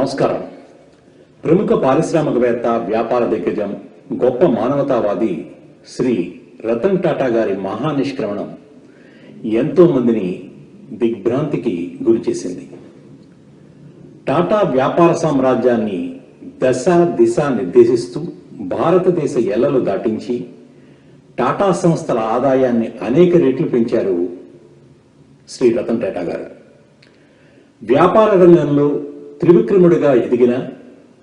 నమస్కారం. ప్రముఖ పారిశ్రామికవేత్త, వ్యాపార దిగ్గజం, గొప్ప మానవతావాది శ్రీ రతన్ టాటా గారి మహానిష్క్రమణం ఎంతో మందిని దిగ్భ్రాంతికి గురిచేసింది. టాటా వ్యాపార సామ్రాజ్యాన్ని దశ దిశ నిర్దేశిస్తూ భారతదేశ ఎల్లలు దాటించి టాటా సంస్థల ఆదాయాన్ని అనేక రెట్లు పెంచారు శ్రీ రతన్ టాటా గారు. వ్యాపార రంగంలో త్రివిక్రముడిగా ఎదిగిన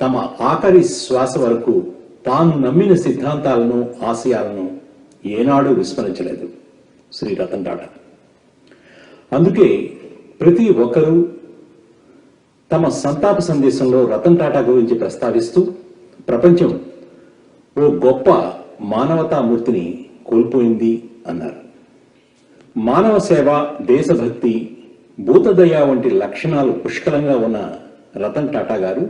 తమ ఆఖరి శ్వాస వరకు తాను నమ్మిన సిద్ధాంతాలను, ఆశయాలను ఏనాడు విస్మరించలేదు శ్రీ రతన్ టాటా. అందుకే ప్రతి ఒక్కరూ తమ సంతాప సందేశంలో రతన్ టాటా గురించి ప్రస్తావిస్తూ ప్రపంచం ఓ గొప్ప మానవతామూర్తిని కోల్పోయింది అన్నారు. మానవ సేవ, దేశభక్తి, భూతదయ వంటి లక్షణాలు పుష్కలంగా ఉన్న రతన్ టాటా గారు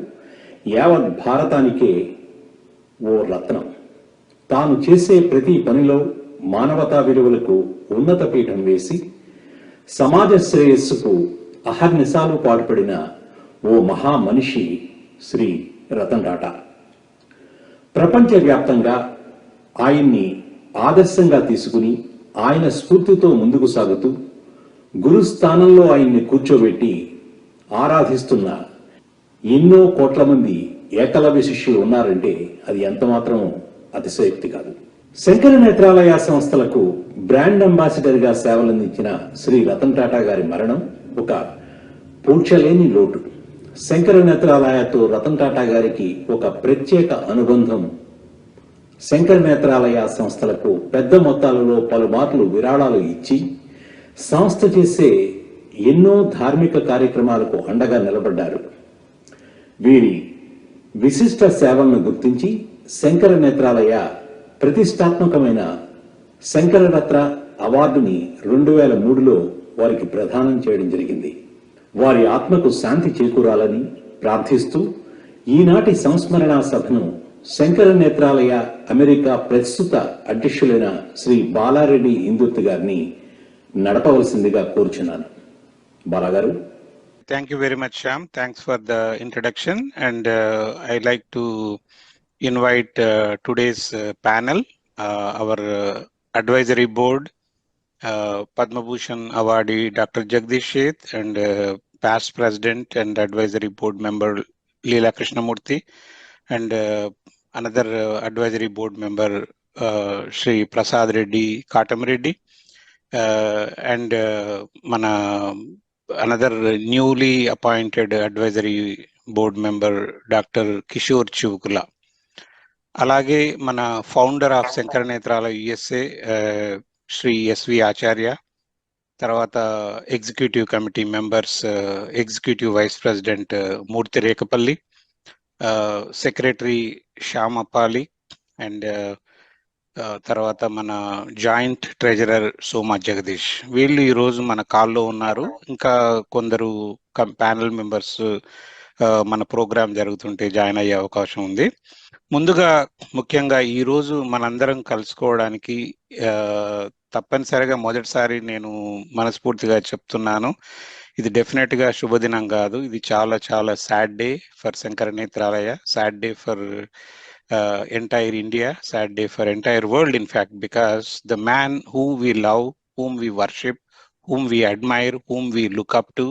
యావత్ భారతానికే ఓ రత్నం. తాను చేసే ప్రతి పనిలో మానవతా విలువలకు ఉన్నత పీఠం వేసి సమాజ శ్రేయస్సుకు అహర్నిశాలు పాటుపడిన ఓ మహా మనిషి శ్రీ రతన్ టాటా. ప్రపంచవ్యాప్తంగా ఆయన్ని ఆదర్శంగా తీసుకుని ఆయన స్ఫూర్తితో ముందుకు సాగుతూ గురుస్థానంలో ఆయన్ని కూర్చోబెట్టి ఆరాధిస్తున్న ఎన్నో కోట్ల మంది ఏకలవ్య శిష్యులు ఉన్నారంటే అది ఎంతమాత్రం అతిశయోక్తి కాదు. శంకర నేత్రాలయ సంస్థలకు బ్రాండ్ అంబాసిడర్ గా సేవలందించిన శ్రీ రతన్ టాటా గారి మరణం ఒక పూడ్చలేని లోటు. శంకర నేత్రాలయతో రతన్ టాటా గారికి ఒక ప్రత్యేక అనుబంధం. శంకర నేత్రాలయ సంస్థలకు పెద్ద మొత్తాలలో పలుమార్లు విరాళాలు ఇచ్చి సంస్థ చేసే ఎన్నో ధార్మిక కార్యక్రమాలకు అండగా నిలబడ్డారు. వీరి విశిష్ట సేవలను గుర్తించి శంకర నేత్రాలయ ప్రతిష్టాత్మకమైన శంకరరత్న అవార్డుని 2003లో వారికి ప్రదానం చేయడం జరిగింది. వారి ఆత్మకు శాంతి చేకూరాలని ప్రార్థిస్తూ ఈనాటి సంస్మరణ సభను శంకర నేత్రాలయ అమెరికా ప్రస్తుత అధ్యక్షులైన శ్రీ బాలారెడ్డి ఇందుర్తి గారిని నడపవలసిందిగా కోరుచున్నాను. బాలాగారు. Thank you very much, Shyam. Thanks for the introduction. And I'd like to invite today's panel, our advisory board, Padmavibushan awardee Dr. Jagdish Sheth, and past president and advisory board member Leela Krishnamurthy, and another advisory board member Shri Prasad Reddy Katam Reddy, and mana another newly appointed advisory board member Dr. Kishore Chivukula. Alage mana founder of Sankara Netralaya USA Shri SV Acharya, tarvata executive committee members, executive vice president Murthy Rekapalli, secretary Shyamapali, and తర్వాత మన joint treasurer Soma Jagadish. వీళ్ళు ఈరోజు మన కాల్లో ఉన్నారు. ఇంకా కొందరు panel members మన ప్రోగ్రాం జరుగుతుంటే జాయిన్ అయ్యే అవకాశం ఉంది. ముందుగా ముఖ్యంగా ఈరోజు మనందరం కలుసుకోవడానికి తప్పనిసరిగా మొదటిసారి నేను మనస్ఫూర్తిగా చెప్తున్నాను, ఇది డెఫినెట్ గా శుభదినం కాదు. ఇది చాలా చాలా sad day for Sankara Nethralaya, sad day for entire India, sad day for entire world, in fact, because the man who we love, whom we worship, whom we admire, whom we look up to,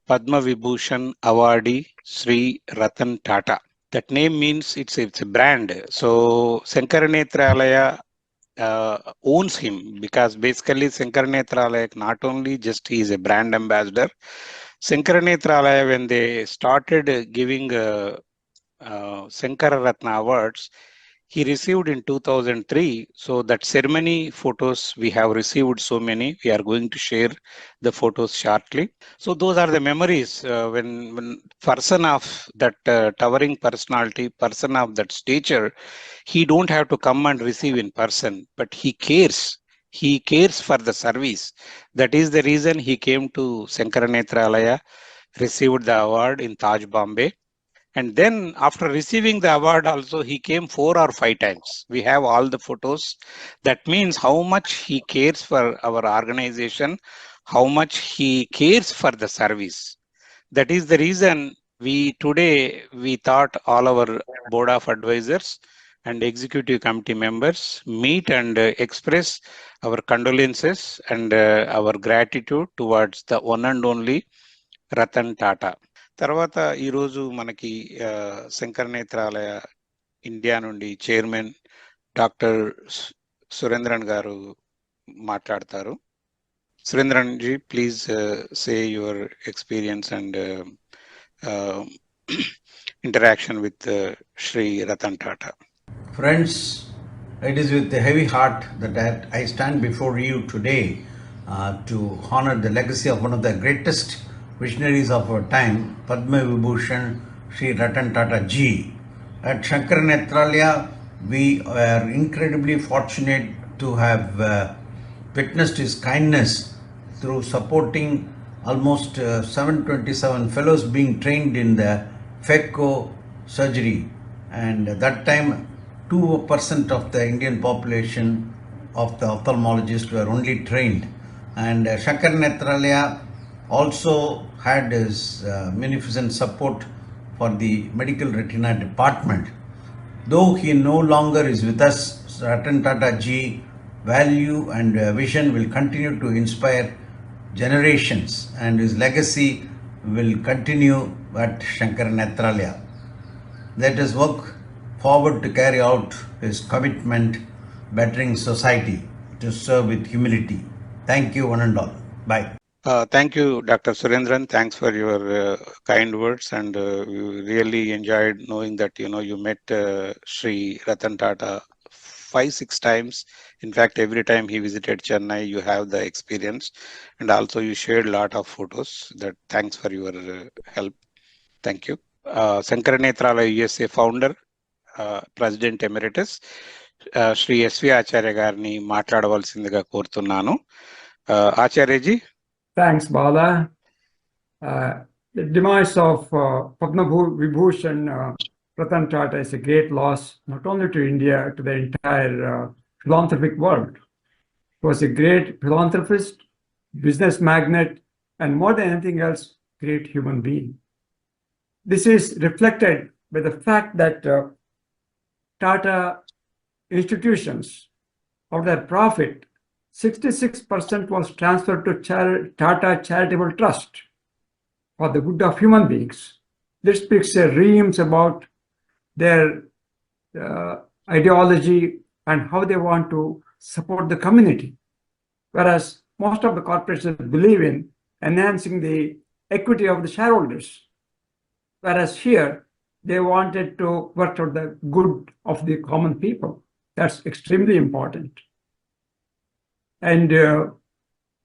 Padmavibushan awardee Sri Ratan Tata. That name means it's a brand. So Sankara Netralaya owns him, because basically Sankara Netralaya not only just he is a brand ambassador. Sankara Netralaya, when they started giving Sankara Ratna awards, he received in 2003. So that ceremony photos we have received so many. We are going to share the photos shortly. So those are the memories when person of that towering personality, person of that stature, he don't have to come and receive in person, but he cares. He cares for the service. That is the reason he came to Sankara Netralaya, received the award in Taj, Bombay. And then after receiving the award also, he came 4 or 5 times. We have all the photos. That means how much he cares for our organization, how much he cares for the service. That is the reason we thought all our board of advisors and executive committee members meet and express our condolences and our gratitude towards the one and only Ratan Tata. తర్వాత ఈరోజు మనకి Shankara Nethralaya India నుండి chairman doctor Surendran గారు మాట్లాడతారు. Surendran ji, please say your experience and interaction with Shri Ratan Tata. Friends, it is with a heavy heart that I stand before you today to honor the legacy of one of the greatest visionaries of our time, Padmavibushan Shri Ratan Tata Ji. At Sankara Netralaya, we are incredibly fortunate to have witnessed his kindness through supporting almost 727 fellows being trained in the FECO surgery, and at that time 2% of the Indian population of the ophthalmologists were only trained, and Sankara Netralaya also had his munificent support for the medical retina department. Though he no longer is with us, Ratan Tata Ji value and vision will continue to inspire generations, and his legacy will continue at Sankara Netralaya. Let us work forward to carry out his commitment, bettering society, to serve with humility. Thank you one and all. Bye. Thank you, Dr. Surendran. Thanks for your kind words, and we really enjoyed knowing that you met Sri Ratan Tata 5-6 times. In fact, every time he visited Chennai, you have the experience, and also you shared a lot of photos. That thanks for your help. Thank you. Sankara Netralaya USA founder, President Emeritus, Shri SV Acharya గారిని మాట్లాడవలసిందిగా కోరుతున్నాను. Acharyaji. Thanks, Bala. The demise of Padmavibushan Ratan Tata is a great loss, not only to India, to the entire philanthropic world. He was a great philanthropist, business magnate, and more than anything else, great human being. This is reflected by the fact that Tata institutions, of their profit, 66% was transferred to Tata Charitable Trust for the good of human beings. This speaks reams about their ideology and how they want to support the community. Whereas most of the corporations believe in enhancing the equity of the shareholders. Whereas here, they wanted to work for the good of the common people. That's extremely important. And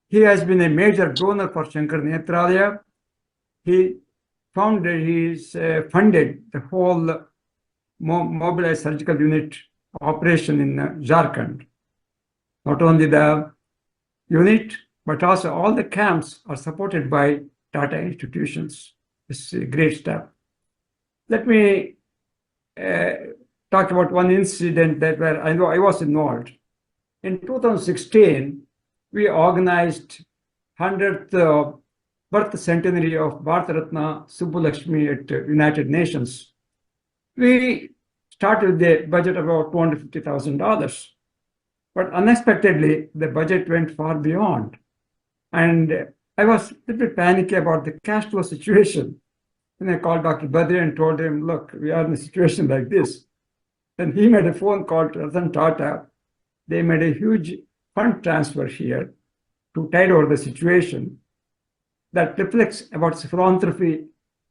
he has been a major donor for Sankara Netralaya. He funded the whole mobilized surgical unit operation in Jharkhand. Not only the unit, but also all the camps are supported by Tata institutions. It's a great step. Let me talk about one incident that where I know I was involved. In 2016, we organized 100th birth centenary of Bharat Ratna Subbulakshmi at United Nations. We started with a budget of about $250,000, but unexpectedly, the budget went far beyond. And I was a little bit panicky about the cash flow situation. And I called Dr. Badri and told him, look, we are in a situation like this. Then he made a phone call to Ratan Tata. They made a huge fund transfer here to tide over the situation. That reflects about his philanthropy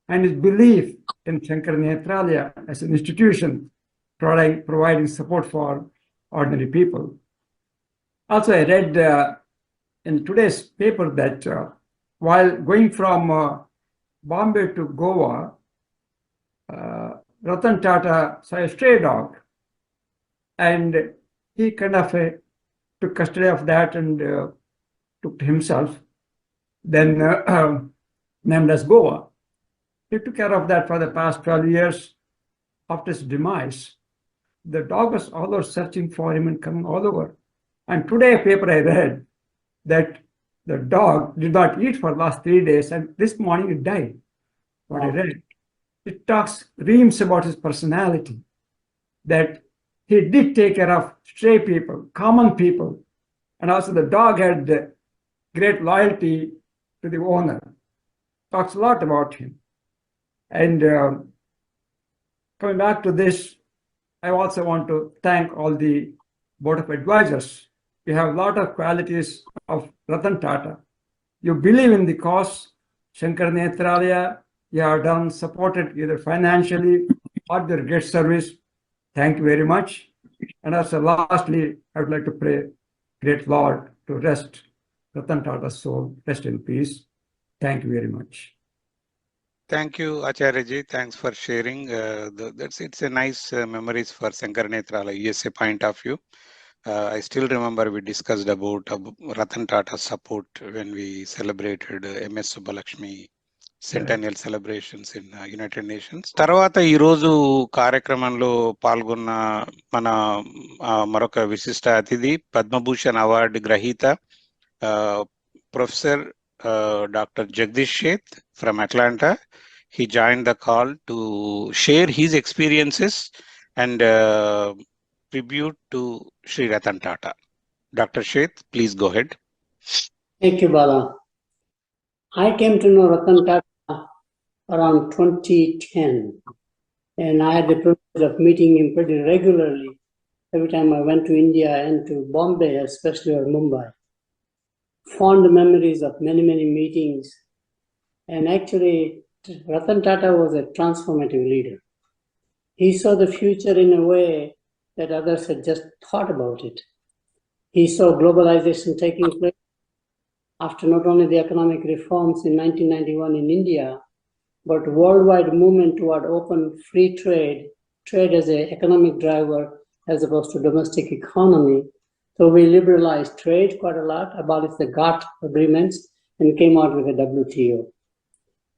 and his belief in Sankara Netralaya as an institution providing support for ordinary people. Also, I read in today's paper that while going from Bombay to Goa, Ratan Tata saw a stray dog, and he kind of took custody of that and took to himself, then named as Goa. He took care of that for the past 12 years. After his demise, the dog was all over searching for him and coming all over. And today, a paper I read that the dog did not eat for the last 3 days, and this morning it died. What I read. it talks reams about his personality, that he did take care of stray people, common people, and also the dog had great loyalty to the owner. Talks a lot about him. And coming back to this, I also want to thank all the board of advisors. You have a lot of qualities of Ratan Tata. You believe in the cause. Sankara Netralaya, you have done, supported either financially or their great service. Thank you very much. And also lastly, I would like to pray, great Lord, to rest Ratan Tata's soul, rest in peace. Thank you very much. Thank you, Acharya-ji. Thanks for sharing. It's a nice memories for Sankara Netralaya USA point of view. I still remember we discussed about Ratan Tata's support when we celebrated MS Subbalakshmi centennial celebrations in United Nations. తర్వాత ఈ రోజు కార్యక్రమంలో పాల్గొన్న మన మరొక విశిష్ట అతిథి Padma Bhushan award గ్రహీత professor Dr. Jagdish Sheth from Atlanta. He joined the call to share his experiences and tribute to Sri Ratan Tata. Dr. Sheth, please go ahead. Thank you, Bala. I came to know Ratan Tata around 2010, and I had the privilege of meeting him pretty regularly every time I went to India and to Bombay, especially, or Mumbai. Fond memories of many, many meetings. And actually, Ratan Tata was a transformative leader. He saw the future in a way that others had just thought about it. He saw globalization taking place after not only the economic reforms in 1991 in India, but worldwide movement toward open free trade, trade as an economic driver as opposed to domestic economy. So we liberalized trade quite a lot, abolished the GATT agreements, and came out with the WTO.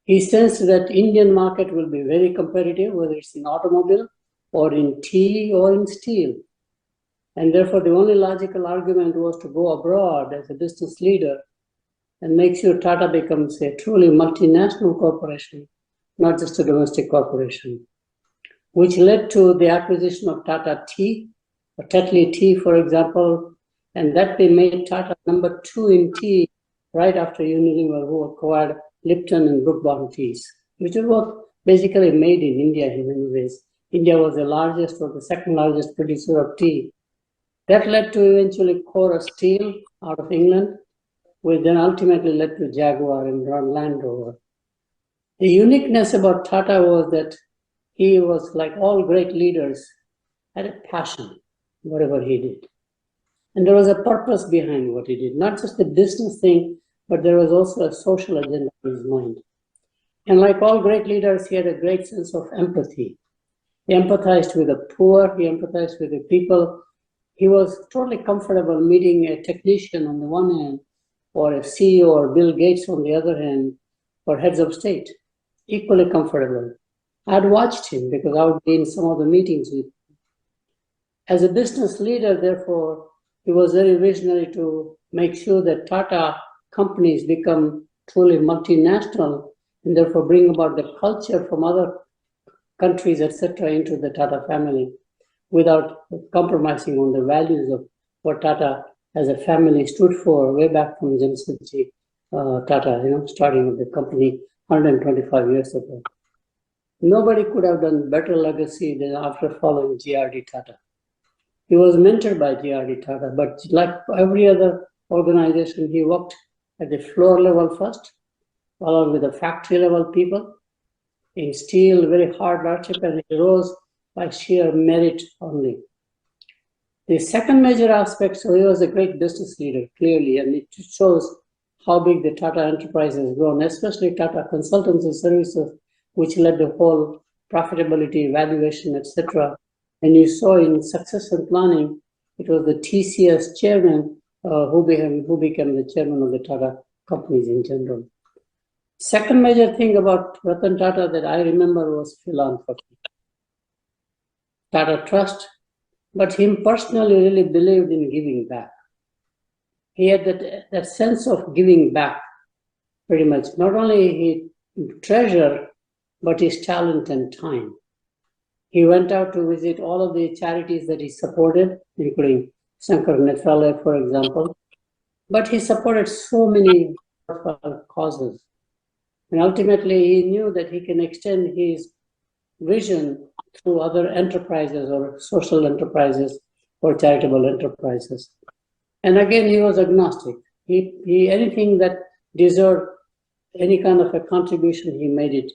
He sensed that Indian market will be very competitive, whether it's in automobile or in tea or in steel. And therefore, the only logical argument was to go abroad as a business leader and make sure Tata becomes a truly multinational corporation, not just a domestic corporation, which led to the acquisition of Tata Tea, or Tetley Tea, for example, and that they made Tata number 2 in tea right after Unilever, who acquired Lipton and Brook Bond teas, which was basically made in India in many ways. India was the largest or the second largest producer of tea. That led to eventually Cora Steel out of England, which then ultimately led to Jaguar and Land Rover. The uniqueness about Tata was that he was, like all great leaders, had a passion, whatever he did. And there was a purpose behind what he did, not just a business thing, but there was also a social agenda in his mind. And like all great leaders, he had a great sense of empathy. He empathized with the poor, he empathized with the people. He was totally comfortable meeting a technician on the one hand, or a CEO or Bill Gates on the other hand, or heads of state, equally comfortable. I had watched him because I would be in some of the meetings with him. As a business leader, therefore, he was very visionary to make sure that Tata companies become truly multinational and therefore bring about the culture from other countries, etc., into the Tata family without compromising on the values of what Tata as a family stood for way back from Jamsetji Tata, starting with the company 125 years ago. Nobody could have done better legacy than after following GRD Tata. He was mentored by GRD Tata, but like every other organization, he worked at the floor level first, followed with the factory level people. In steel, very hard hardship, and he rose by sheer merit only. The second major aspect, so he was a great business leader, clearly, and it shows how big the Tata enterprise has grown, especially Tata Consultancy Services, which led the whole profitability, valuation, etc. And you saw in succession planning, it was the TCS chairman who became the chairman of the Tata companies in general. Second major thing about Ratan Tata that I remember was philanthropy. Tata Trust, but him personally really believed in giving back. He had that sense of giving back, pretty much. Not only he treasured but his talent and time. He went out to visit all of the charities that he supported, including Sankara Netralaya, for example. But he supported so many causes. And ultimately, he knew that he can extend his vision through other enterprises or social enterprises or charitable enterprises. And again, he was agnostic. He anything that deserved any kind of a contribution, he made it.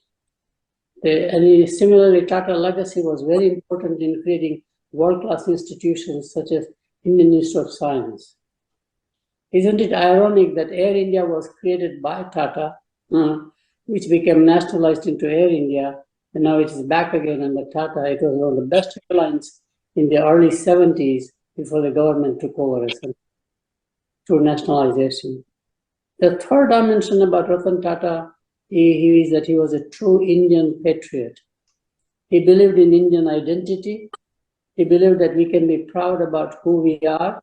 And similarly, Tata legacy was very important in creating world-class institutions such as Indian Institute of Science. Isn't it ironic that Air India was created by Tata, which became nationalized into Air India, and now it is back again under Tata. It was one of the best airlines in the early 70s before the government took over through nationalization. The third dimension about Ratan Tata is that he was a true Indian patriot. He believed in Indian identity. He believed that we can be proud about who we are.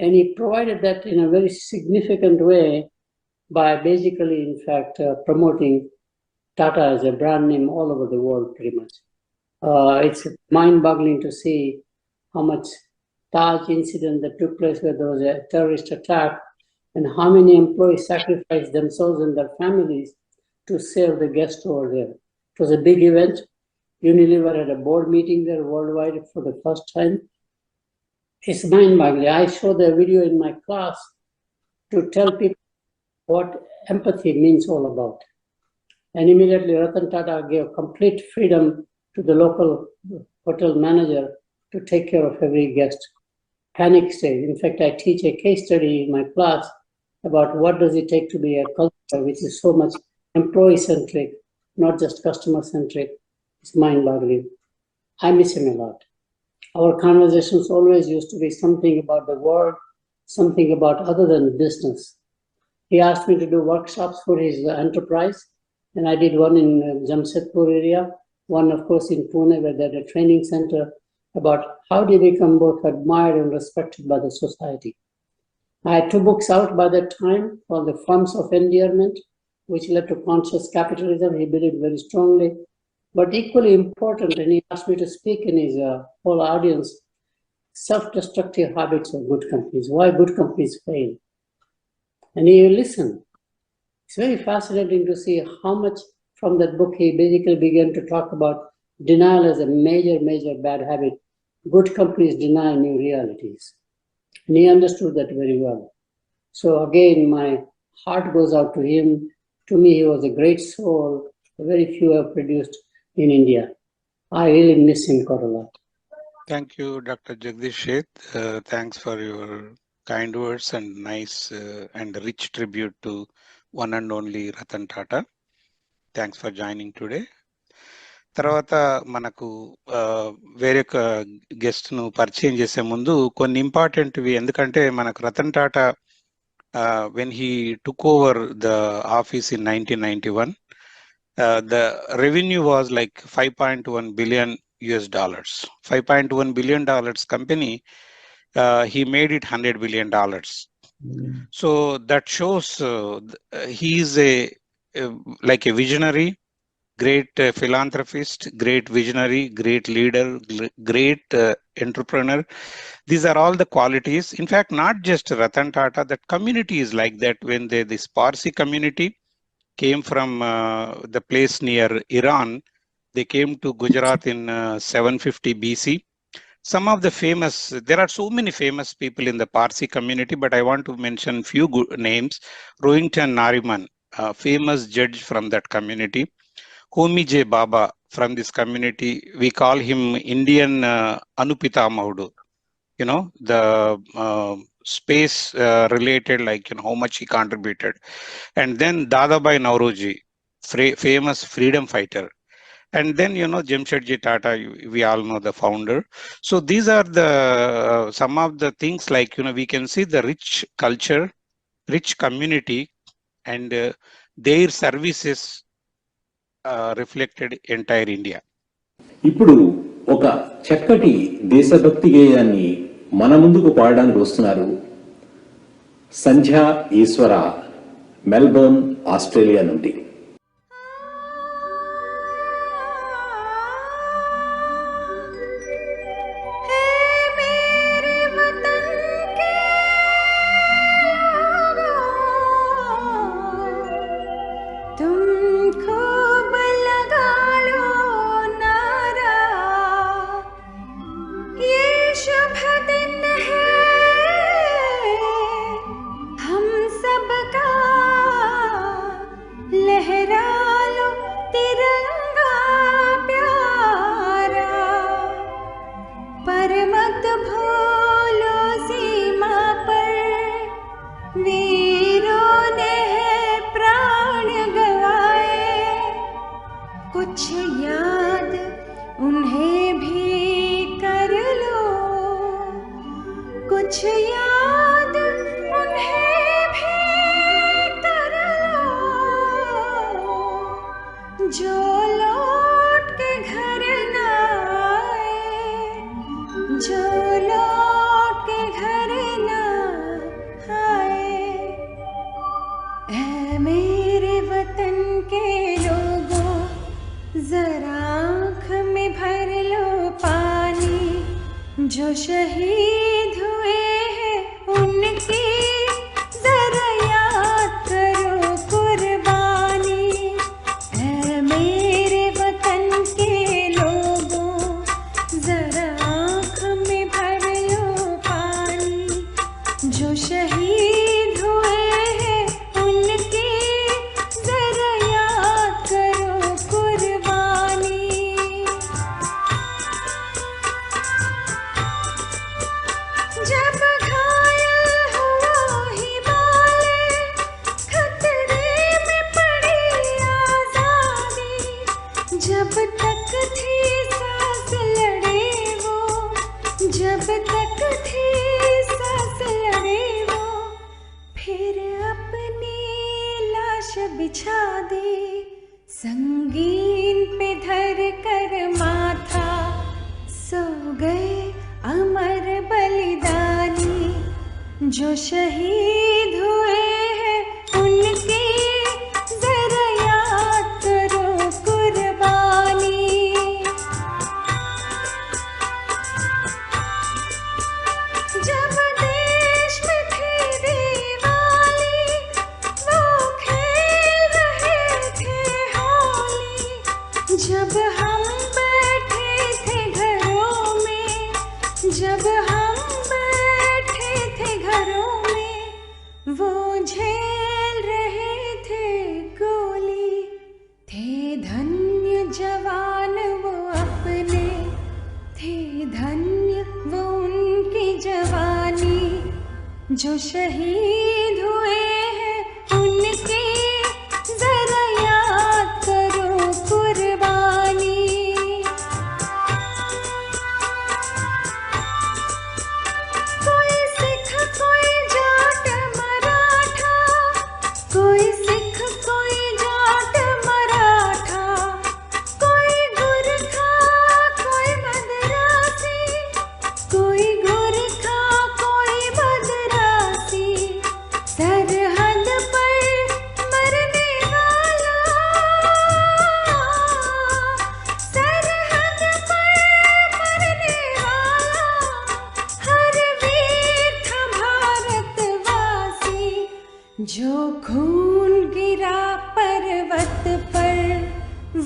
And he provided that in a very significant way by basically, in fact, promoting Tata as a brand name all over the world, pretty much. It's mind-boggling to see how much Taj incident that took place where there was a terrorist attack and how many employees sacrificed themselves and their families to save the guests over there. It was a big event. Unilever had a board meeting there worldwide for the first time. It's mind-boggling. I show the video in my class to tell people what empathy means all about. And immediately Ratan Tata gave complete freedom to the local hotel manager to take care of every guest. Panic stage. In fact, I teach a case study in my class about what does it take to be a culture which is so much employee-centric, not just customer-centric. It's mind-boggling. I miss him a lot. Our conversations always used to be something about the world, something about other than business. He asked me to do workshops for his enterprise, and I did one in Jamshedpur area, one, of course, in Pune, where they had a training center about how do you become both admired and respected by the society. I had 2 books out by that time called The Funds of Endearment, which led to conscious capitalism. He believed very strongly. But equally important, and he asked me to speak in his whole audience, self-destructive habits of good companies, why good companies fail. And he listened. It's very fascinating to see how much from that book he basically began to talk about denial as a major, major bad habit. Good companies deny new realities. And he understood that very well. So again, my heart goes out to him. To me, he was a great soul. Very few have produced in India. I really miss him quite a lot. Thank you, Dr. Jagdish Sheth. Thanks for your kind words and nice and rich tribute to one and only Ratan Tata. Thanks for joining today. తర్వాత మనకు వేరొక guest ను పరిచయం చేసే ముందు కొన్ని ఇంపార్టెంట్వి, ఎందుకంటే మనకు Ratan Tata when he took over the office in 1991, the revenue was like $5.1 billion. $5.1 billion company, he made it $100 billion. So that shows he is like a visionary, great philanthropist, great visionary, great leader, great entrepreneur. These are all the qualities. In fact, not just Ratan Tata, that community is like that. When this Parsi community came from the place near Iran, they came to Gujarat in 750 BC. Some of the famous, there are so many famous people in the Parsi community, but I want to mention few good names. Rohington Nariman, famous judge from that community. Homi J. Baba from this community, we call him Indian Anupita Mahudu. You know, the space related, like, you know, how much he contributed. And then Dadabhai Nauroji, famous freedom fighter. And then, you know, Jamshedji Tata, we all know the founder. So these are the some of the things, like, you know, we can see the rich culture, rich community, and their services reflected entire India. ఇప్పుడు ఒక చక్కటి దేశభక్తి గేయాన్ని మన ముందుకు పాడడానికి వస్తున్నారు సంధ్యా ఈశ్వర, Melbourne, Australia నుండి. जो लौट के घर न आए, जो लौट के घर न आए। ऐ मेरे वतन के लोगों, जरा आँख में भर लो पानी। जो शहीद हुए हैं उनकी जरा याद करो कुर्बानी। ऐ मेरे वतन के लोगों, जरा आँख में भर लो पानी। जो शहीद हुए हैं उनकी जरा याद करो कुर्बानी। जब घायल हुआ हिमालय, खतरे में पड़ी आजादी। जब तक थी सांस लड़े वो, जब तक थी सांस लड़े वो। फिर अपनी लाश बिछा दी, संगीन पे धर कर माथा। सो गए अमर बलिदानी। जो शहीद हुए हैं उनकी जरा याद करो कुर्बानी। जब देश में थी दिवाली, वो खेल रहे थे होली। जब हम बैठे थे घरों में, जब हम बैठे थे घरों में, वो झेल रहे थे गोली। थे धन्य जवान वो अपने, थे धन्य वो उनकी जवानी। जो शहीद हुए हैं उनकी जरा याद करो कुर्बानी। कोई सिख कोई जाट मराठा, कोई सिख कोई जाट मराठा। कोई गुरखा कोई मद्रासी, कोई गुरखा कोई मद्रासी। सरहद पर मरने वाला, सरहद पर मरने वाला। हर वीर था भारतवासी। जो खून गिरा पर्वत पर,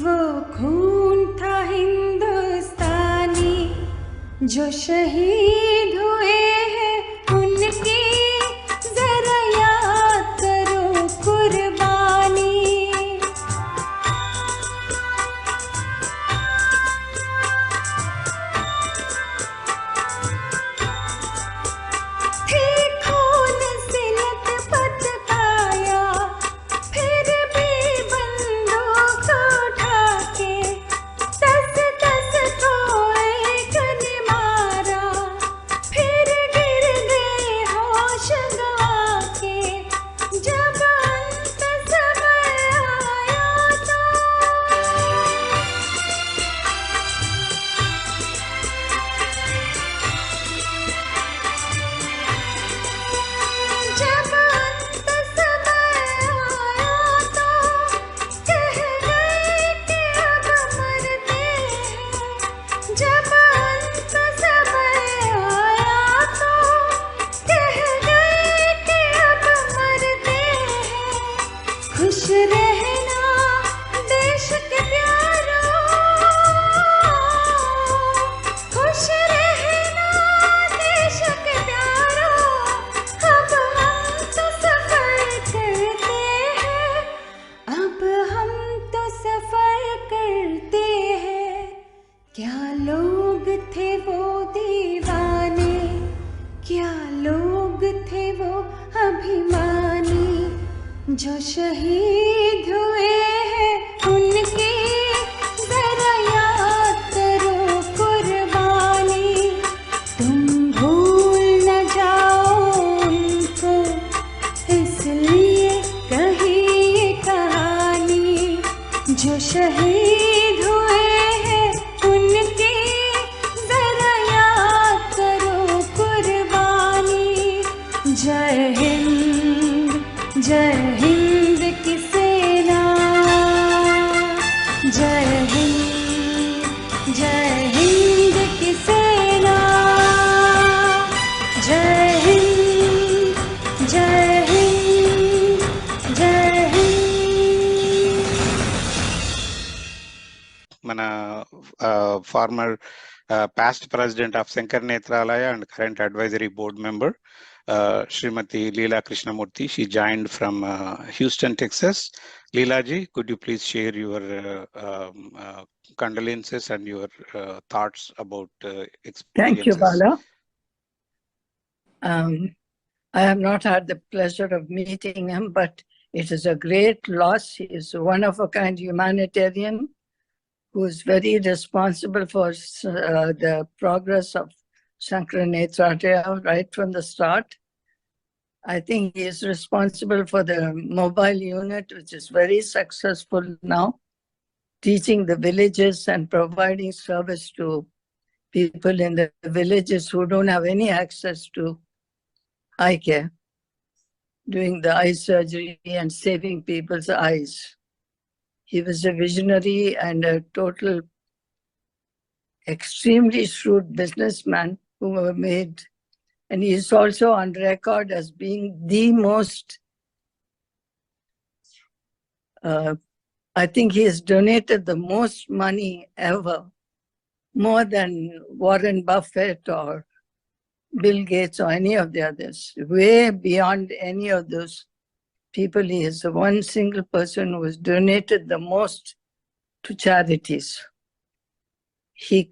वो खून था हिंदुस्तानी। जो शहीद हुए हैं उनकी जरा याद करो कुर्बानी। थी खून से लथपथ काया, फिर भी बंदूक उठा के तस तस को एक ने मारा। फिर गिर गए होश गंवा के। जब अंत समय आया तो, जब अंत समय आया तो कह गए कि अब मरते हैं। जब अंत समय आया तो कह गए कि अब मरते हैं। खुश रहना देश के प्यारों, खुश रहना देश के प्यारों। अब हम तो सफर करते हैं, अब हम तो सफर करते हैं। क्या लोग थे वो दीवाने, क्या लोग थे वो अभिमानी। जो शहीद हुए हैं उनकी जरा याद करो कुर्बानी। तुम भूल न जाओ उनको, इसलिए कही ये कहानी। जो शहीद हुए हैं उनकी जरा याद करो कुर्बानी। जय हिंद की सेना, जय हिंद की सेना, जय हिंद, जय हिंद, जय Hind. Mana former past president of Sankara Netralaya and current advisory board member, Srimati Leela Krishnamurthy. She joined from Houston, Texas. Leela ji, could you please share your condolences and your thoughts about experiences? Thank you, Bala. I have not had the pleasure of meeting him, but it is a great loss. He is a one-of-a-kind humanitarian who is very responsible for the progress of Sankara Netralaya right from the start. I think he is responsible for the mobile unit, which is very successful now, teaching the villages and providing service to people in the villages who don't have any access to eye care, doing the eye surgery and saving people's eyes. He was a visionary and a total, extremely shrewd businessman who made, and he is also on record as being the most, I think he has donated the most money ever, more than Warren Buffett or Bill Gates or any of the others, way beyond any of those people. He is the one single person who has donated the most to charities. I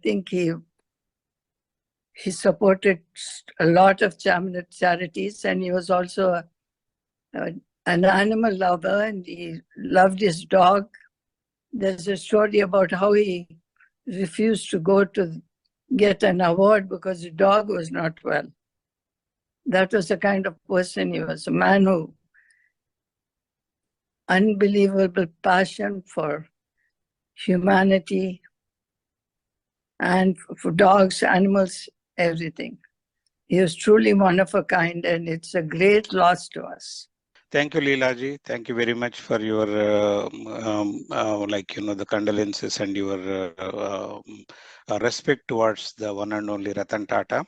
think he supported a lot of charities, and he was also an animal lover, and he loved his dog. There's a story about how he refused to go to get an award because the dog was not well. That was the kind of person he was, a man who unbelievable passion for humanity and for dogs, animals, everything. He was truly one of a kind, and it's a great loss to us. Thank you, Leela ji. Thank you very much for your the condolences and your respect towards the one and only Ratan Tata.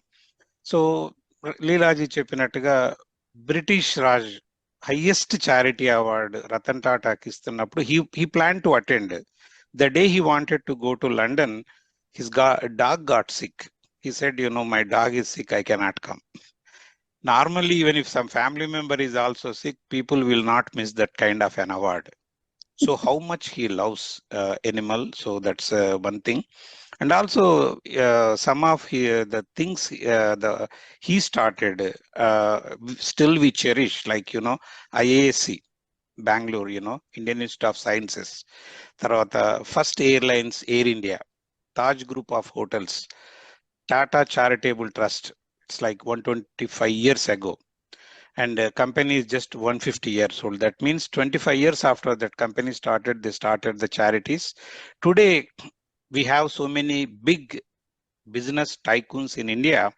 So, Leela ji cheppinattuga British Raj highest charity award Ratan Tata ki istunnappudu he planned to attend. The day he wanted to go to London, his dog got sick. He said, my dog is sick, I cannot come. Normally, even if some family member is also sick, people will not miss that kind of an award. So how much he loves animal, so that's one thing. And also some of the things he started, still we cherish, like, IASC, Bangalore, Indian Institute of Sciences. Tarvata first airlines, Air India, Taj Group of Hotels, Tata Charitable Trust. It's like 125 years ago. And the company is just 150 years old. That means 25 years after that company started, they started the charities. Today, we have so many big business tycoons in India,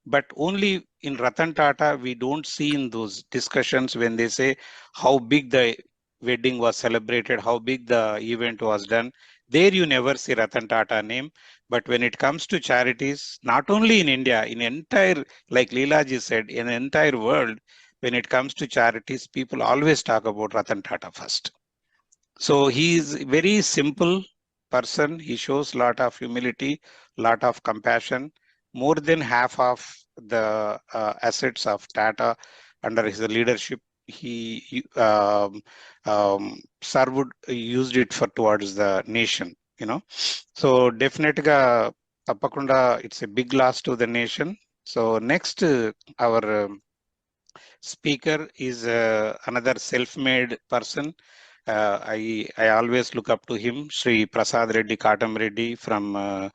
but only in Ratan Tata, we don't see in those discussions when they say how big the wedding was celebrated, how big the event was done. There you never see Ratan Tata name. But when it comes to charities, not only in India, in entire, like Leela ji said, in the entire world, when it comes to charities, people always talk about Ratan Tata first. So he is very simple person. He shows a lot of humility, lot of compassion. More than half of the assets of Tata under his leadership, he used it for towards the nation, So definitely, tapakunda, it's a big loss to the nation. So next, our speaker is another self-made person. I always look up to him, Sri Prasad Reddy Katam Reddy from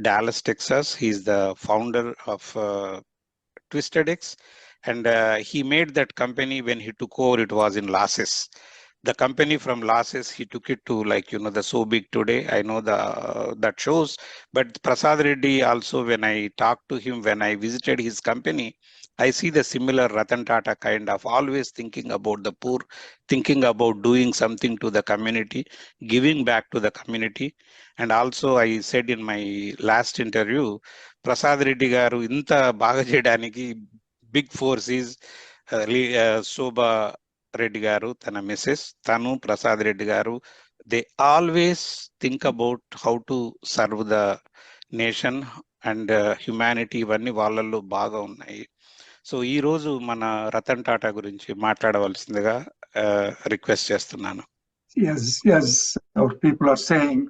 Dallas, Texas. He's the founder of Twisted X, and he made that company when he took over, it was in losses. the company from losses, he took it to, like, the so big today. I know that shows. But Prasad Reddy also, when I talked to him, when I visited his company, I see the similar Ratan Tata kind of always thinking about the poor, thinking about doing something to the community, giving back to the community. And also I said in my last interview, Prasad Reddy garu inta baga cheyadaniki big force is Shobha Reddy garu, tana Mrs. Tanu Prasad Reddy garu. They always think about how to serve the nation and humanity. ఇవన్నీ వాళ్ళల్లో బాగా ఉన్నాయి. So ఈ రోజు మన రతన్ టాటా గురించి మాట్లాడవలసిందిగా request చేస్తున్నాను. Yes, our people are saying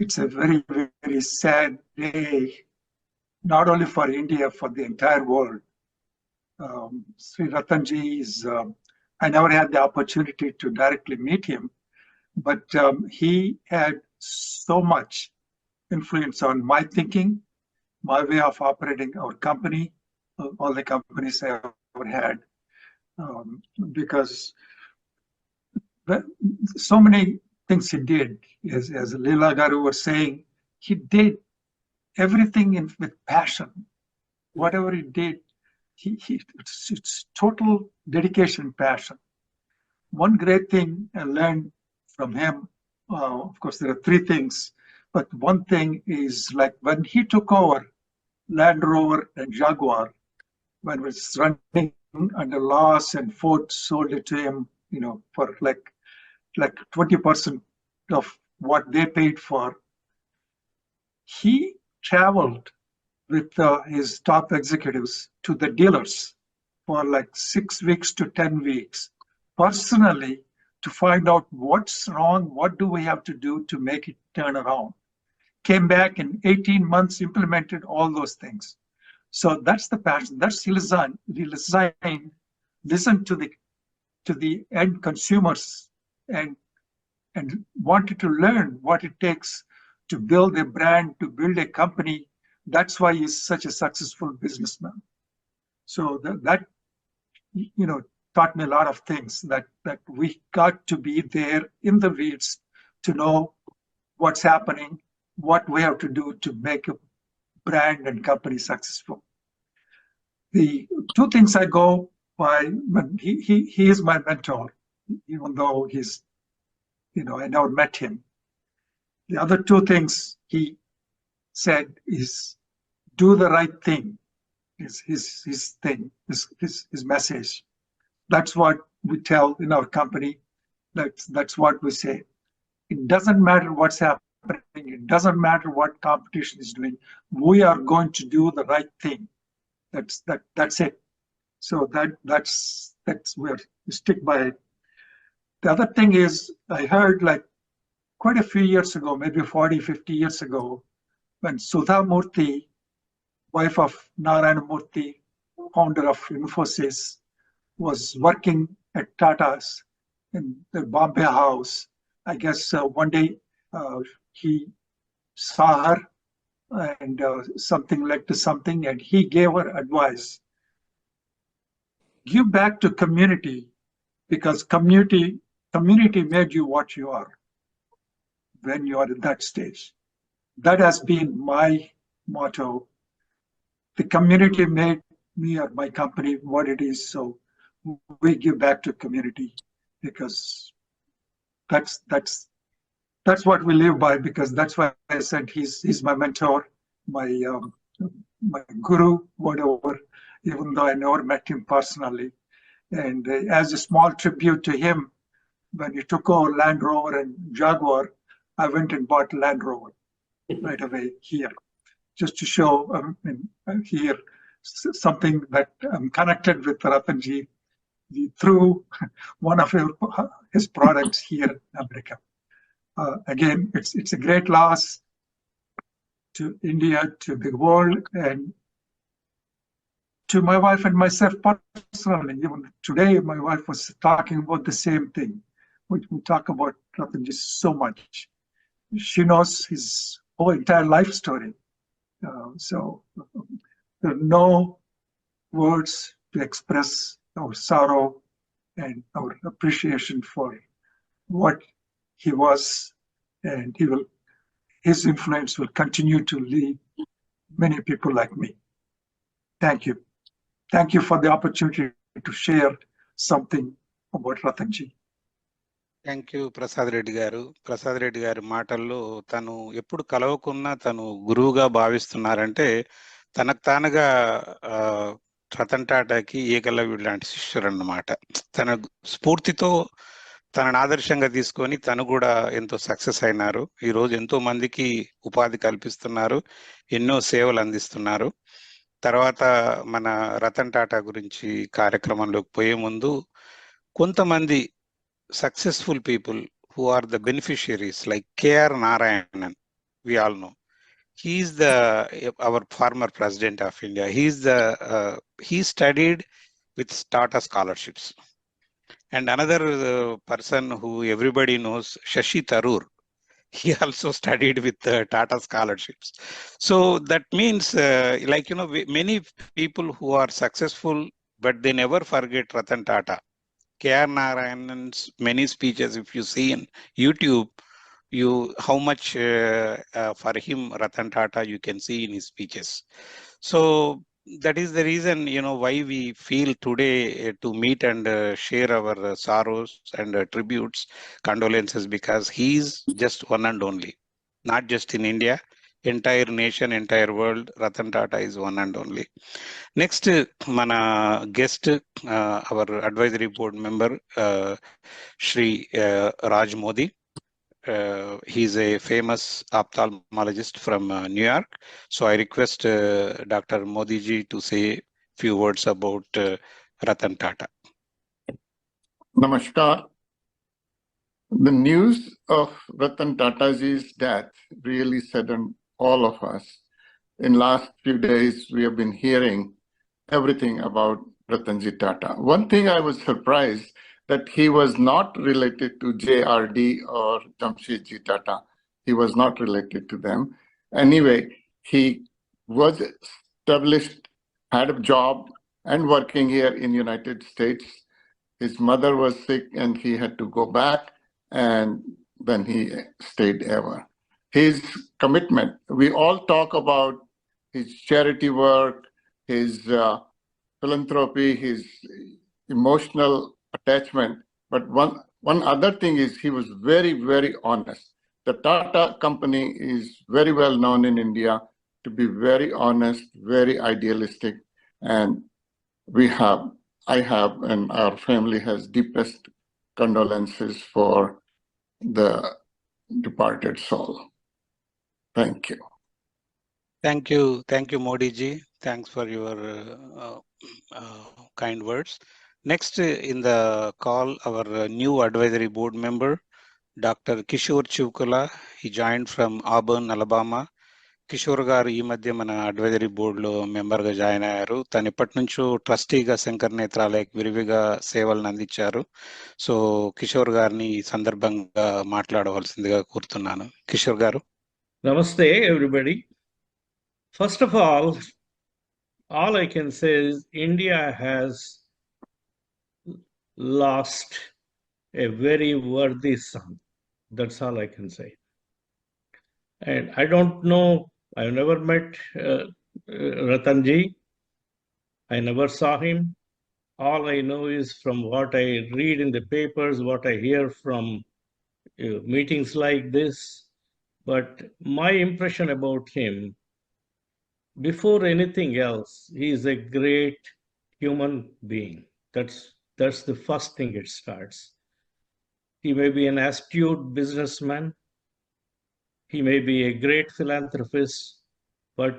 it's a very, very sad day, not only for India, for the entire world. Sri Ratanji is, I never had the opportunity to directly meet him, but he had so much influence on my thinking, my way of operating our company, all the companies I ever had, because so many things he did. As Leela Garu was saying, he did everything with passion. Whatever he did, it's total dedication, passion. One great thing I learned from him, of course, there are three things, but one thing is, like, when he took over Land Rover and Jaguar, when it was running under loss and Ford sold it to him, for like 20% of what they paid for, he traveled with his top executives to the dealers for like 6 weeks to 10 weeks, personally, to find out what's wrong, what do we have to do to make it turn around. Came back in 18 months, implemented all those things. So that's the passion. That's listen to the end consumers and wanted to learn what it takes to build a brand, to build a company. That's why he's such a successful businessman. So that taught me a lot of things, that we got to be there in the weeds to know what's happening, what we have to do to make a brand and company successful. The two things I go by, but he is my mentor, even though he's, I never met him. The other two things he said is, do the right thing, is his thing, his message. That's what we tell in our company. That's what we say. It doesn't matter what's happening. It doesn't matter what competition is doing. We are going to do the right thing. That's it. So that's where we stick by it. The other thing is, I heard, like, quite a few years ago, maybe 40, 50 years ago, when Sudha Murthy, wife of Narayana Murthy, founder of Infosys, was working at Tata's in the Bombay house. I guess one day he saw her and something led to something, and he gave her advice. Give back to community, because community made you what you are when you are in that stage. That has been my motto. The community made me or my company what it is, so we give back to community, because that's what we live by. Because that's why I said he's my mentor, my guru, whatever, even though I never met him personally. And as a small tribute to him, when he took over Land Rover and Jaguar, I went and bought Land Rover right away here, just to show here something that I'm connected with Ratanji through one of his products here in America. Again, it's a great loss to India, to the world, and to my wife and myself personally. Even today, my wife was talking about the same thing. We talk about Ratanji so much. She knows his whole entire life story. So there are no words to express our sorrow and our appreciation for what he was, and his influence will continue to lead many people like me. Thank you. Thank you for the opportunity to share something about Ratanji. Thank you Prasad Reddy గారు. ప్రసాద్ రెడ్డి గారి మాటల్లో తను ఎప్పుడు కలవకున్నా తను గురువుగా భావిస్తున్నారంటే తనకు తానుగా రతన్ టాటాకి ఏకలవ్యుడు లాంటి శిష్యుడు అన్నమాట. తన స్ఫూర్తితో తనను ఆదర్శంగా తీసుకొని తను కూడా ఎంతో సక్సెస్ అయినారు. ఈరోజు ఎంతో మందికి ఉపాధి కల్పిస్తున్నారు, ఎన్నో సేవలు అందిస్తున్నారు. తర్వాత మన రతన్ టాటా గురించి కార్యక్రమంలోకి పోయే ముందు కొంతమంది successful people who are the beneficiaries, like KR Narayanan, we all know. He is our former president of India. He studied with Tata scholarships. And another person who everybody knows, Shashi Tharoor, he also studied with Tata scholarships. So that means, many people who are successful, but they never forget Ratan Tata. KR Narayanan's many speeches, if you see in YouTube, how much for him Ratan Tata you can see in his speeches. So that is the reason, why we feel today to meet and share our sorrows and tributes, condolences, because he is just one and only, not just in India, entire nation, entire world. Ratan Tata is one and only. Next, mana guest, our advisory board member, Shri Raj Modi. He's a famous ophthalmologist from New York. So I request Dr. Modi ji to say few words about Ratan Tata. Namaskar. The news of Ratan Tataji's death really saddened all of us. In last few days, we have been hearing everything about Ratanji Tata. One thing I was surprised that he was not related to JRD or Jamshedji Tata. He was not related to them. Anyway, he was established, had a job and working here in United States. His mother was sick and he had to go back, and then he stayed ever. His commitment, we all talk about his charity work, his philanthropy, his emotional attachment. But one other thing is he was very, very honest. The Tata company is very well known in India to be very honest, very idealistic. And I have, and our family has deepest condolences for the departed soul. Thank you. Thank you, Modi ji. Thanks for your kind words. Next in the call, our new advisory board member, Dr. Kishore Chivkula. He joined from Auburn, Alabama. Kishore గారు ఈ మధ్య మన advisory బోర్డులో మెంబర్గా join అయ్యారు. తను ఎప్పటి నుంచో ట్రస్టీగా శంకర్ నేత్రాలయకు విరివిగా సేవలను అందించారు. సో కిషోర్ గారిని ఈ సందర్భంగా మాట్లాడవలసిందిగా కోరుతున్నాను. కిషోర్ గారు. Namaste, everybody. First of all I can say is India has lost a very worthy son. That's all I can say. And I don't know, I've never met Ratanji. I never saw him. All I know is from what I read in the papers, what I hear from meetings like this. But my impression about him, before anything else, he is a great human being. That's the first thing it starts. He may be an astute businessman. He may be a great philanthropist, but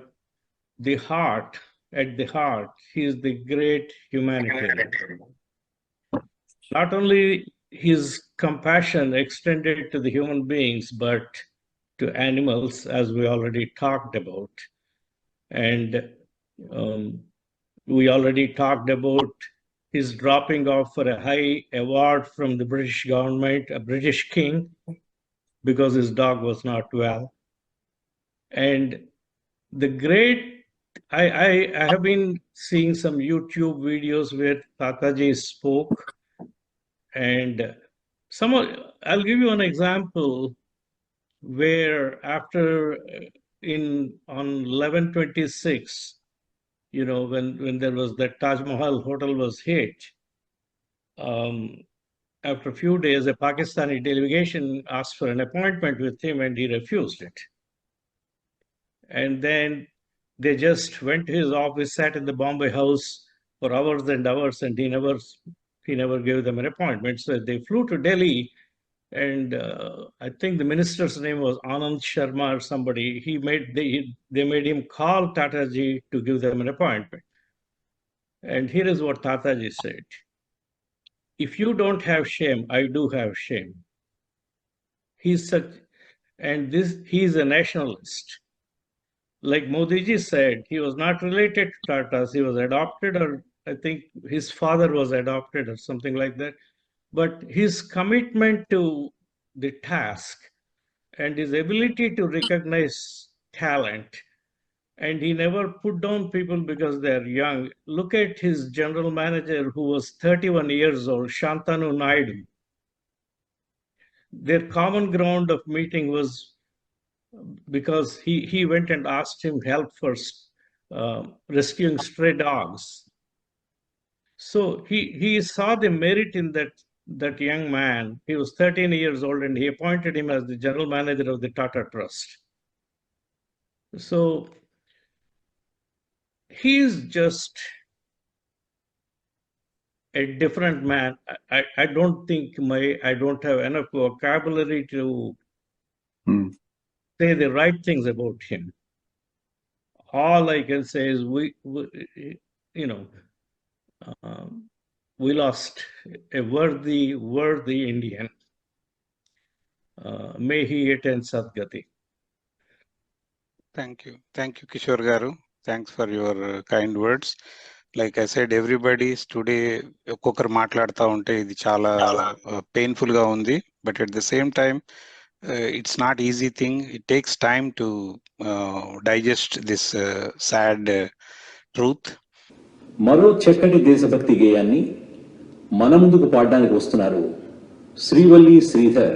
at the heart, he is the great humanitarian. Not only his compassion extended to the human beings, but to animals, as we already talked about. And we already talked about his dropping off for a high award from the British government, a British king, because his dog was not well. And the great, I have been seeing some YouTube videos where Tataji spoke, and I'll give you an example where after on 11/26, when there was that Taj Mahal hotel was hit, um, after a few days, a Pakistani delegation asked for an appointment with him and he refused it. And then they just went to his office, sat in the Bombay house for hours and hours, and he never gave them an appointment. So they flew to Delhi, and I think the minister's name was Anand Sharma or somebody. They made him call Tataji to give them an appointment. And here is what Tataji said: "If you don't have shame, I do have shame." He's such, and he's a nationalist. Like Modiji said, he was not related to Tatas. He was adopted, or I think his father was adopted, or something like that. But his commitment to the task and his ability to recognize talent, and he never put down people because they're young. Look at his general manager, who was 31 years old, Shantanu Naidu. Their common ground of meeting was because he went and asked him help for rescuing stray dogs. So he saw the merit in that young man. He was 13 years old, and he appointed him as the general manager of the Tata Trust. So he's just a different man. I don't think I don't have enough vocabulary to say the right things about him. All I can say is you know, we lost a worthy Indian. May he attain Sadgati. Thank you, Kishore Garu. Thanks for your kind words. Like I said, everybody's today ఒక్కొక్కరు మాట్లాడుతూ ఉంటే ఇది చాలా painful గా ఉంది. But at the same time, it's not easy thing. It takes time to digest this sad truth. మరో చక్కటి దేశభక్తి గేయాన్ని మన ముందుకు పాడడానికి వస్తున్నారు Srivalli Sridhar.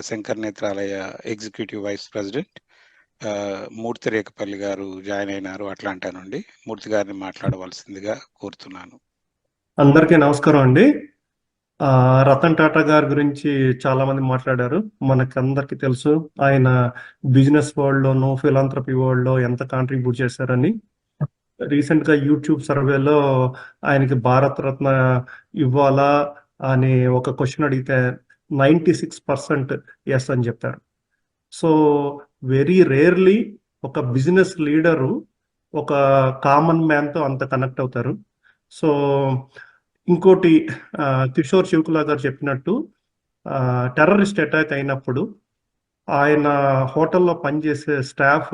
Shankar Nethralaya executive vice president Murthy Rekhapalli garu join అయినారు అట్లాంటా నుండి. మూర్తి గారిని మాట్లాడవలసిందిగా కోరుతున్నాను. అందరికీ నమస్కారం అండి. రతన్ టాటా గారి గురించి చాలా మంది మాట్లాడారు. మనకి అందరికీ తెలుసు ఆయన బిజినెస్ వరల్డ్ లోను ఫిలాంథ్రపీ వరల్డ్ లో ఎంత కాంట్రిబ్యూట్ చేశారని. రీసెంట్ గా యూట్యూబ్ సర్వేలో ఆయనకి భారత రత్న ఇవ్వాలా అని ఒక క్వశ్చన్ అడిగితే 96% ఎస్ అని చెప్పారు. సో వెరీ రేర్లీ ఒక బిజినెస్ లీడరు ఒక కామన్ మ్యాన్ తో అంత కనెక్ట్ అవుతారు. సో ఇంకోటి కిషోర్ శివకులా గారు చెప్పినట్టు టెర్రరిస్ట్ అటాక్ అయినప్పుడు ఆయన హోటల్లో పనిచేసే స్టాఫ్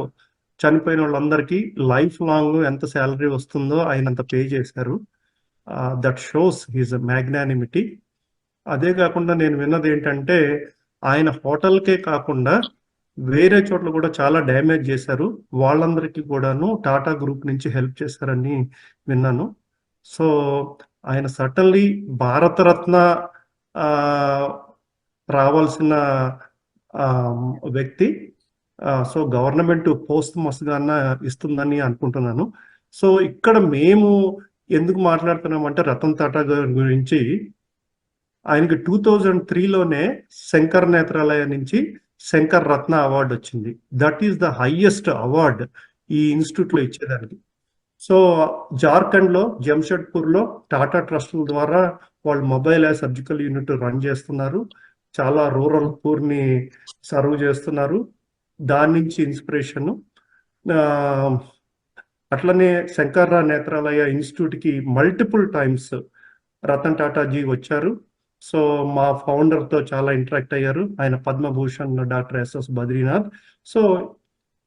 చనిపోయిన వాళ్ళందరికీ లైఫ్ లాంగ్ ఎంత శాలరీ వస్తుందో ఆయన అంత పే చేశారు. That shows his magnanimity. అదే కాకుండా నేను విన్నది ఏంటంటే ఆయన హోటల్కే కాకుండా వేరే చోట్ల కూడా చాలా డ్యామేజ్ చేశారు. వాళ్ళందరికీ కూడాను టాటా గ్రూప్ నుంచి హెల్ప్ చేశారని విన్నాను. సో ఆయన సటన్లీ భారతరత్న రావాల్సిన వ్యక్తి. సో గవర్నమెంట్ పోస్ట్ మస్గాన ఇస్తుందని అనుకుంటున్నాను. సో ఇక్కడ మేము ఎందుకు మాట్లాడుతున్నామంటే రతన్ టాటా గారి గురించి, ఆయనకి 2003లోనే శంకర్ నేత్రాలయ నుంచి శంకర్ రత్న అవార్డు వచ్చింది. That is the highest award ఈ ఇన్స్టిట్యూట్ లో ఇచ్చేదానికి. సో జార్ఖండ్ లో జంషెడ్పూర్ లో టాటా ట్రస్ట్ ద్వారా వాళ్ళు మొబైల్ సర్జికల్ యూనిట్ రన్ చేస్తున్నారు. చాలా రూరల్ పూర్ ని సర్వ్ చేస్తున్నారు. దాని నుంచి ఇన్స్పిరేషన్. అట్లనే శంకర్ నేత్రాలయ ఇన్స్టిట్యూట్ కి మల్టిపుల్ టైమ్స్ రతన్ టాటాజీ వచ్చారు. సో మా ఫౌండర్ తో చాలా ఇంటరాక్ట్ అయ్యారు. ఆయన Padmabhushan doctor SS Badrinath. So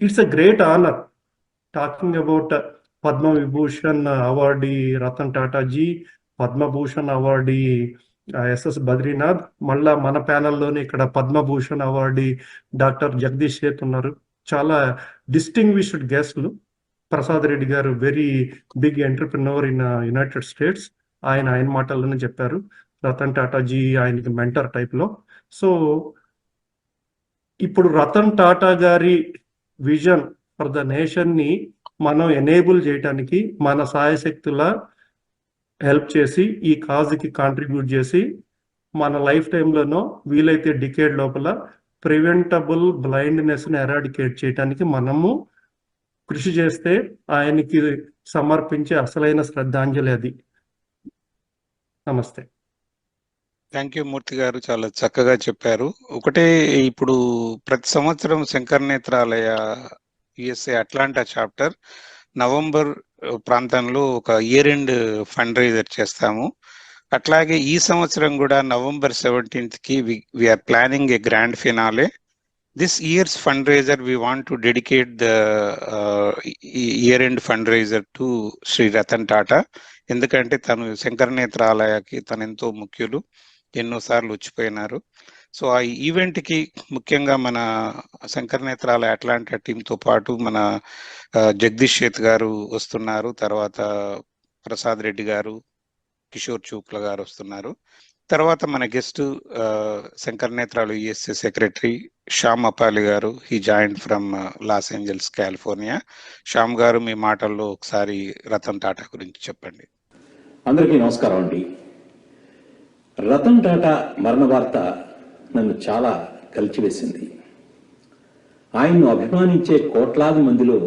it's a great honour talking about Padmavibhushan awardee Ratan Tataji, Padmabhushan awardee SS Badrinath, మళ్ళా మన ప్యానల్లోనే ఇక్కడ పద్మభూషణ్ అవార్డీ డాక్టర్ జగదీష్ సేత్ ఉన్నారు. చాలా డిస్టింగ్విష్డ్ గెస్ట్లు. Prasad Reddy garu very big entrepreneur in United States. ఆయన మాటల్లోనే చెప్పారు రతన్ టాటాజీ ఆయనకి మెంటర్ టైప్ లో. సో ఇప్పుడు రతన్ టాటా గారి విజన్ ఫర్ ద నేషన్ ని మనం ఎనేబుల్ చేయడానికి మన సాయశక్తుల హెల్ప్ చేసి ఈ కాజ్కి కాంట్రిబ్యూట్ చేసి మన లైఫ్ టైంలోనో వీలైతే డికేడ్ లోపల ప్రివెంటబుల్ బ్లైండ్నెస్ ని ఎరాడికేట్ చేయడానికి మనము కృషి చేస్తే ఆయనకి సమర్పించే అసలైన శ్రద్ధాంజలి అది. నమస్తే. థ్యాంక్ యూ మూర్తి గారు, చాలా చక్కగా చెప్పారు. ఒకటే, ఇప్పుడు ప్రతి సంవత్సరం Shankar Nethralaya USA Atlanta chapter November ప్రాంతంలో ఒక ఇయర్ ఎండ్ ఫండ్ రైజర్ చేస్తాము. అట్లాగే ఈ సంవత్సరం కూడా November 17th కి we are planning a grand finale. This year's fundraiser, we want to dedicate the year-end fundraiser to Sri Ratan Tata. ఎందుకంటే తను శంకర్ నేత్రాలయకి తను ఎంతో ముఖ్యులు, ఎన్నోసార్లు వచ్చిపోయినారు. సో ఆ ఈవెంట్కి ముఖ్యంగా మన శంకర్ నేత్రాలయ అట్లాంటా టీంతో పాటు మన జగదీష్ సేత్ గారు వస్తున్నారు, తర్వాత ప్రసాద్ రెడ్డి గారు, కిషోర్ చూక్ల గారు వస్తున్నారు. తర్వాత మన గెస్ట్ శంకర్ నేత్రాలు యుఎస్ఏ సెక్రటరీ శ్యామ్ అపాలి గారు. He join from Los Angeles, California. Shyam గారు, మీ మాటల్లో ఒకసారి రతన్ టాటా గురించి చెప్పండి. అందరికీ నమస్కారం అండి. రతన్ టాటా మరణ వార్త నన్ను చాలా కలిచివేసింది. ఆయన్ను అభిమానించే కోట్లాది మందిలో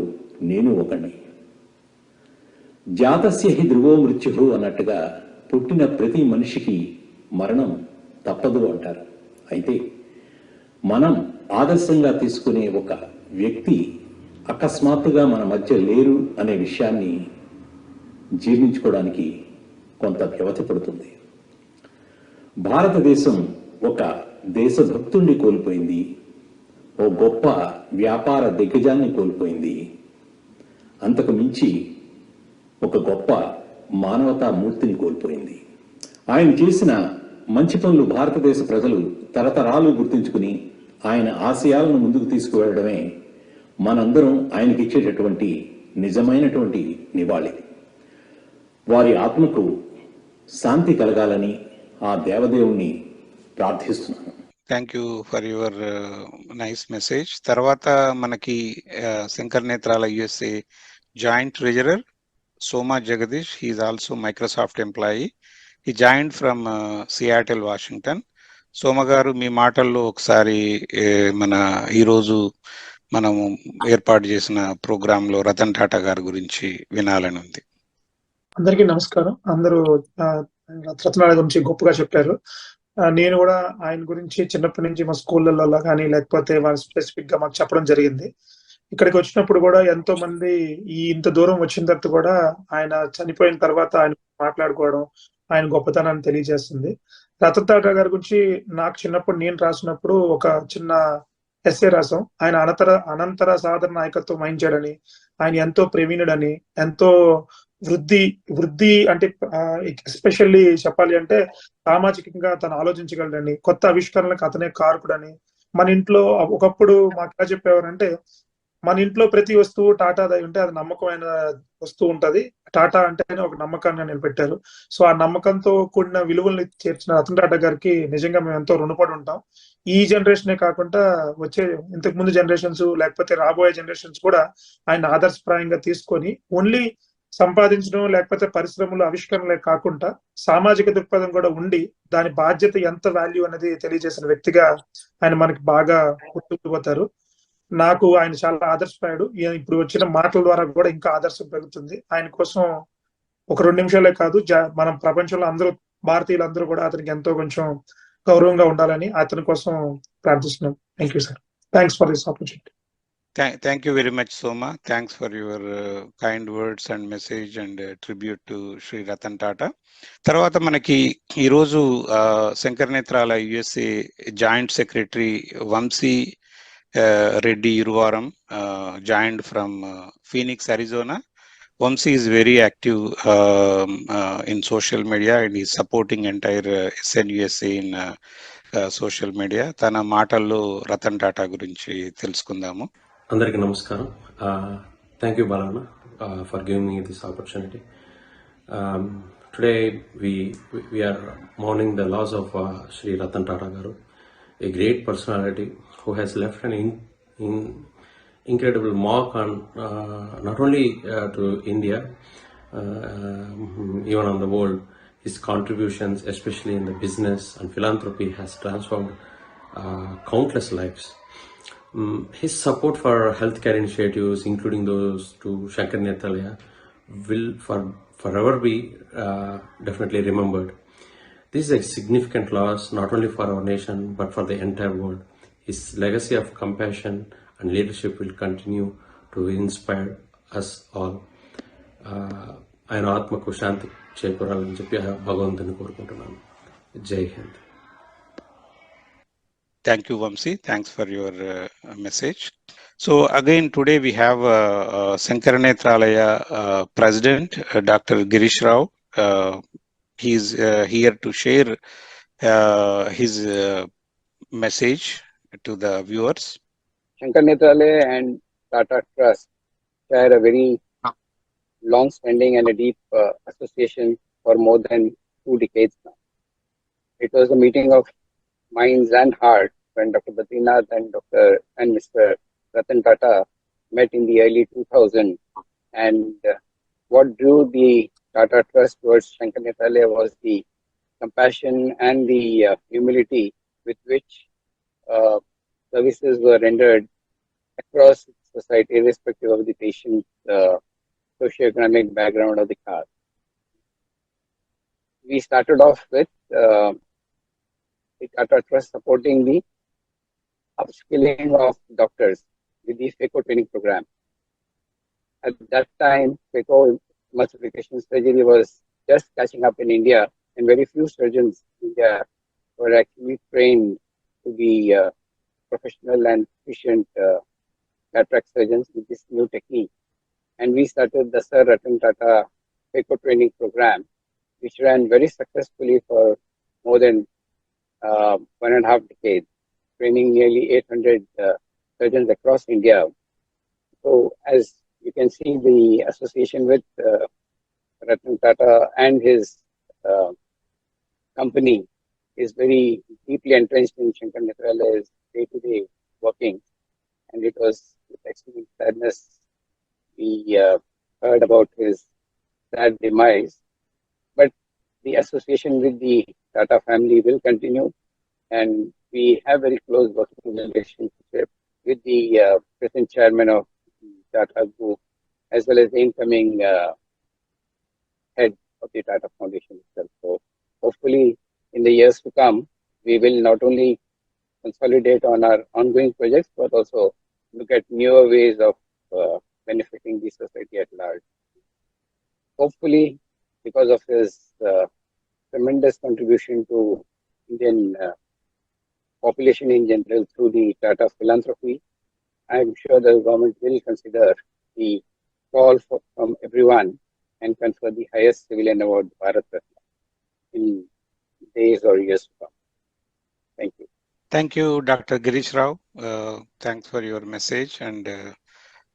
నేను ఒకణ్ణి. జాతస్య హి ధ్రువో మృత్యు అన్నట్టుగా పుట్టిన ప్రతి మనిషికి మరణం తప్పదు అంటారు. అయితే మనం ఆదర్శంగా తీసుకునే ఒక వ్యక్తి అకస్మాత్తుగా మన మధ్య లేరు అనే విషయాన్ని జీర్ణించుకోవడానికి కొంత వ్యవధి పడుతుంది. భారతదేశం ఒక దేశభక్తుణ్ణి కోల్పోయింది, ఓ గొప్ప వ్యాపార దిగ్గజాన్ని కోల్పోయింది, అంతకు మించి ఒక గొప్ప మానవతా మూర్తిని కోల్పోయింది. ఆయన చేసిన మంచి పనులు భారతదేశ ప్రజలు తరతరాలు గుర్తించుకుని ఆయన ఆశయాలను ముందుకు తీసుకువెళ్ళడమే మనందరం ఆయనకి ఇచ్చేటటువంటి నిజమైనటువంటి నివాళి. వారి ఆత్మకు శాంతి కలగాలని ఆ దేవదేవుణ్ణి ప్రార్థిస్తున్నాను. Thank you for your nice message. తర్వాత మనకి Shankar Nethralaya USA joint treasurer Soma Jagadish. He is also Microsoft employee. He joined from Seattle, Washington. సోమ గారు మీ మాటల్లో ఒకసారి మన ఈరోజు మనము ఏర్పాటు చేసిన ప్రోగ్రాంలో రతన్ టాటా గారి గురించి వినాలని ఉంది. అందరికీ నమస్కారం. అందరూ రతన్ టాటా గురించి గొప్పగా చెప్పారు. నేను కూడా ఆయన గురించి చిన్నప్పటి నుంచి మా స్కూళ్ళల్లో కానీ లేకపోతే వాళ్ళు స్పెసిఫిక్ గా మాకు చెప్పడం జరిగింది. ఇక్కడికి వచ్చినప్పుడు కూడా ఎంతో మంది ఇంత దూరం వచ్చిన తర్వాత కూడా ఆయన చనిపోయిన తర్వాత ఆయన మాట్లాడుకోవడం ఆయన గొప్పతనాన్ని తెలియజేస్తుంది. రతన్ టాటా గారి గురించి నాకు చిన్నప్పుడు నేను రాసినప్పుడు ఒక చిన్న ఎస్ఏ రాసాం. ఆయన అనంతర సాధన నాయకత్వం వహించాడని, ఆయన ఎంతో ప్రవీణుడని, ఎంతో వృద్ధి అంటే ఎస్పెషల్లీ చెప్పాలి అంటే సామాజికంగా తను ఆలోచించగలడని, కొత్త ఆవిష్కరణలకు అతనే కారకుడని. మన ఇంట్లో ఒకప్పుడు మాకు ఎలా చెప్పేవారంటే, మన ఇంట్లో ప్రతి వస్తువు టాటాదై ఉంటే అది నమ్మకమైన వస్తువు ఉంటది, టాటా అంటే ఒక నమ్మకాన్ని నిలబెట్టారు. సో ఆ నమ్మకంతో కూడిన విలువల్ని చేర్చిన రతన్ టాటా గారికి నిజంగా మేము ఎంతో రుణపడి ఉంటాం. ఈ జనరేషనే కాకుండా వచ్చే ఇంతకు ముందు జనరేషన్స్ లేకపోతే రాబోయే జనరేషన్స్ కూడా ఆయన ఆదర్శప్రాయంగా తీసుకొని ఓన్లీ సంపాదించడం లేకపోతే పరిశ్రమలు ఆవిష్కరణలే కాకుండా సామాజిక దృక్పథం కూడా ఉండి దాని బాధ్యత ఎంత వాల్యూ అనేది తెలియజేసిన వ్యక్తిగా ఆయన మనకి బాగా గుర్తుండిపోతారు. నాకు ఆయన చాలా ఆదర్శప్రాయుడు. ఇప్పుడు వచ్చిన మాటల ద్వారా కూడా ఇంకా ఆదర్శం పెరుగుతుంది. ఆయన కోసం ఒక 2 నిమిషాలే కాదు, మనం ప్రపంచంలో అందరూ భారతీయులందరూ కూడా అతనికి ఎంతో కొంచెం గౌరవంగా ఉండాలని అతని కోసం ప్రార్థిస్తున్నాం. Thank you sir. Thanks for this opportunity. Thank you very much Soma. Thanks for your kind words and message and tribute to Shri Ratan Tata. తర్వాత మనకి ఈరోజు Shankar Nethralaya USA joint secretary Vamsi Reddy Iruvaram joined from Phoenix, Arizona. Vamsi is very active in social media and is supporting entire SNUSA in social media. Tana మాటల్లో రతన్ టాటా గురించి తెలుసుకుందాము. అందరికీ నమస్కారం. Thank you, Balana, for giving me this opportunity. Today we are mourning the loss of Sri Ratan Tata Garu, a great personality who has left an incredible mark on not only to India, even on the world. His contributions, especially in the business and philanthropy, has transformed countless lives. His support for healthcare initiatives, including those to Sankara Netralaya, will forever be definitely remembered. This is a significant loss not only for our nation but for the entire world. His legacy of compassion and leadership will continue to inspire us all. ఆయన ఆత్మకు శాంతి చేకూరాలని చెప్పి భగవంతుని కోరుకుంటున్నాను. జై Hind. Thank you, Vamsi. Thanks for your message. So again, today we have Sankara Netralaya President, Dr. Girish Rao. He is here to share his message to the viewers. Sankara Netralaya and Tata Trust share a very long-standing and a deep association for more than 2 decades now. It was a meeting of minds and hearts when Dr. Badrinath and Mr. Ratan Tata met in the early 2000s. And what drew the Tata Trust towards Sankara Netralaya was the compassion and the humility with which services were rendered across society, irrespective of the patient's socioeconomic background of the caste. We started off with the Tata Trust supporting the upskilling of doctors with the FECO training program. At that time, FECO emulsification surgery was just catching up in India, and very few surgeons in India were actually trained to be professional and efficient cataract surgeons with this new technique. And we started the Sir Ratan Tata FECO training program, which ran very successfully for more than 1.5 decades, training nearly 800 surgeons across India. So as you can see, the association with Ratan Tata and his company is very deeply entrenched in Shankar Netralaya's day-to-day working, and it was with extreme sadness we heard about his sad demise. But the association with the Tata family will continue, and we have very close working relationship with the present chairman of the Tata Group, as well as the incoming head of the Tata Foundation itself. So hopefully in the years to come, we will not only consolidate on our ongoing projects, but also look at newer ways of benefiting the society at large. Hopefully, because of his tremendous contribution to Indian population in general through the Tata philanthropy, I am sure the government will consider the call from everyone and confer the highest civilian award, Bharat Ratna, in days or years to come. Thank you. Thank you, Dr. Girish Rao. Thanks for your message. And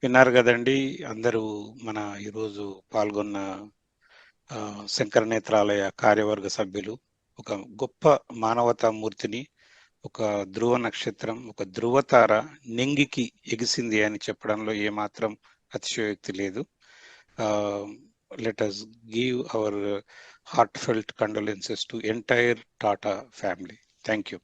విన్నారు కదండి, అందరూ మన ఈరోజు పాల్గొన్న శంకర నేత్రాలయ కార్యవర్గ సభ్యులు ఒక గొప్ప మానవతా మూర్తిని, ఒక ధ్రువ నక్షత్రం, ఒక ధ్రువతార నింగికి ఎగిసింది అని చెప్పడంలో ఏమాత్రం అతిశయోక్తి లేదు. Let us give our heartfelt condolences to entire Tata family. Thank you.